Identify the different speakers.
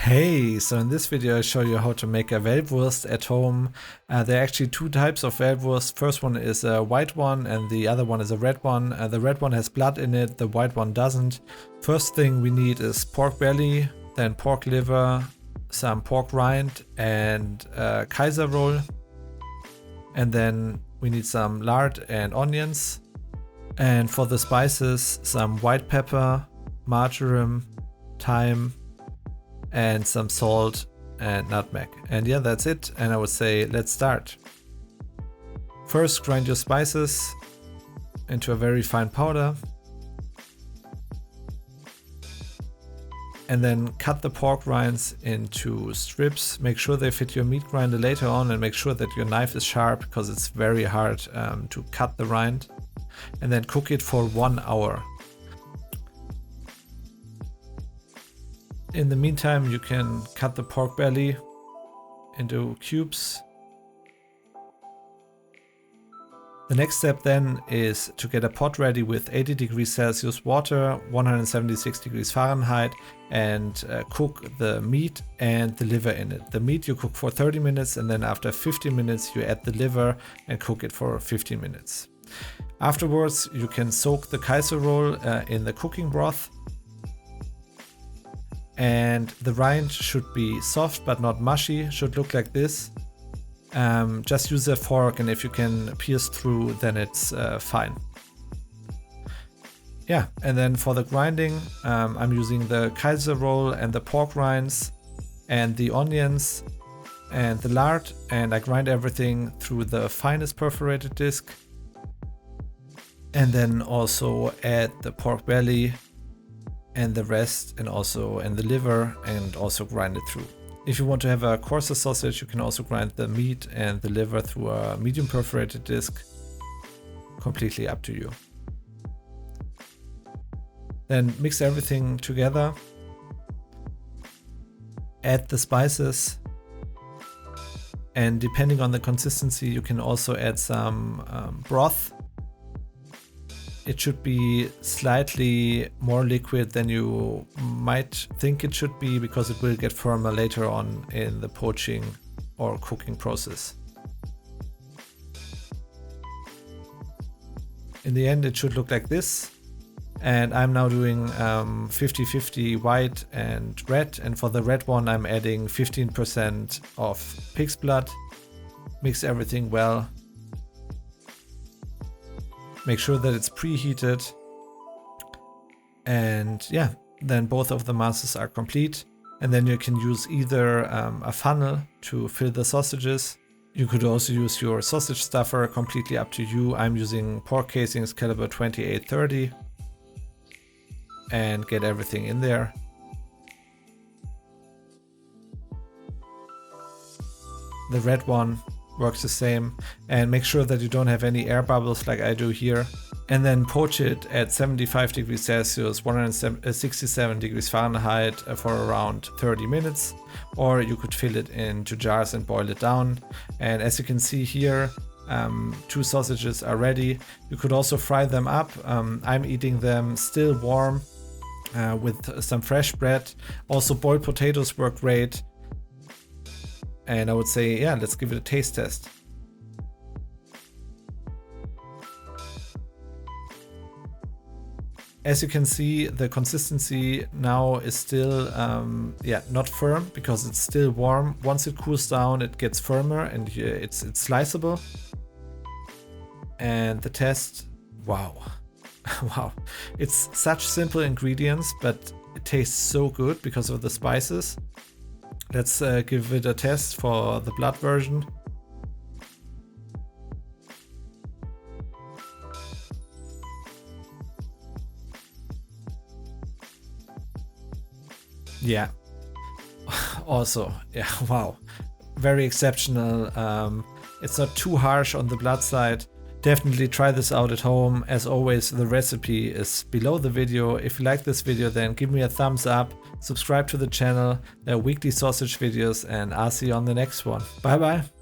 Speaker 1: Hey, so in this video I show you how to make a Wellwurst at home. There are actually two types of Wellwurst. First one is a white one and the other one is a red one. The red one has blood in it, the white one doesn't. First thing we need is pork belly, then pork liver, some pork rind and kaiser roll. And then we need some lard and onions. And for the spices, some white pepper, marjoram, thyme, and some salt and nutmeg. And yeah, that's it. And I would say let's start. First, grind your spices into a very fine powder. And then cut the pork rinds into strips. Make sure they fit your meat grinder later on, and make sure that your knife is sharp because it's very hard to cut the rind. And then cook it for 1 hour. In the meantime, you can cut the pork belly into cubes. The next step then is to get a pot ready with 80 degrees Celsius water, 176 degrees Fahrenheit, and cook the meat and the liver in it. The meat you cook for 30 minutes, and then after 15 minutes you add the liver and cook it for 15 minutes. Afterwards, you can soak the kaiser roll in the cooking broth. And the rind should be soft but not mushy, should look like this. Just use a fork, and if you can pierce through, then it's fine. Yeah, and then for the grinding, I'm using the kaiser roll and the pork rinds and the onions and the lard, and I grind everything through the finest perforated disc. And then also add the pork belly and the rest, and the liver, and also grind it through. If you want to have a coarser sausage, you can also grind the meat and the liver through a medium perforated disc. Completely up to you. Then mix everything together. Add the spices. And depending on the consistency, you can also add some broth. It should be slightly more liquid than you might think it should be, because it will get firmer later on in the poaching or cooking process. In the end, it should look like this. And I'm now doing 50-50 white and red. And for the red one, I'm adding 15% of pig's blood. Mix everything well. Make sure that it's preheated, and yeah, then both of the masses are complete. And then you can use either a funnel to fill the sausages. You could also use your sausage stuffer, completely up to you. I'm using pork casings caliber 28-30 and get everything in there. The red one works the same, and make sure that you don't have any air bubbles like I do here. And then poach it at 75 degrees Celsius, 167 degrees Fahrenheit for around 30 minutes. Or you could fill it into jars and boil it down. And as you can see here, 2 sausages are ready. You could also fry them up. I'm eating them still warm with some fresh bread. Also, boiled potatoes work great. And I would say, yeah, let's give it a taste test. As you can see, the consistency now is still, not firm, because it's still warm. Once it cools down, it gets firmer, and it's sliceable. And the test, wow. Wow. It's such simple ingredients, but it tastes so good because of the spices. Let's give it a test for the blood version. Yeah. Also, yeah, wow. Very exceptional. It's not too harsh on the blood side. Definitely try this out at home. As always, the recipe is below the video. If you like this video, then give me a thumbs up. Subscribe to the channel. There are weekly sausage videos, and I'll see you on the next one. Bye bye.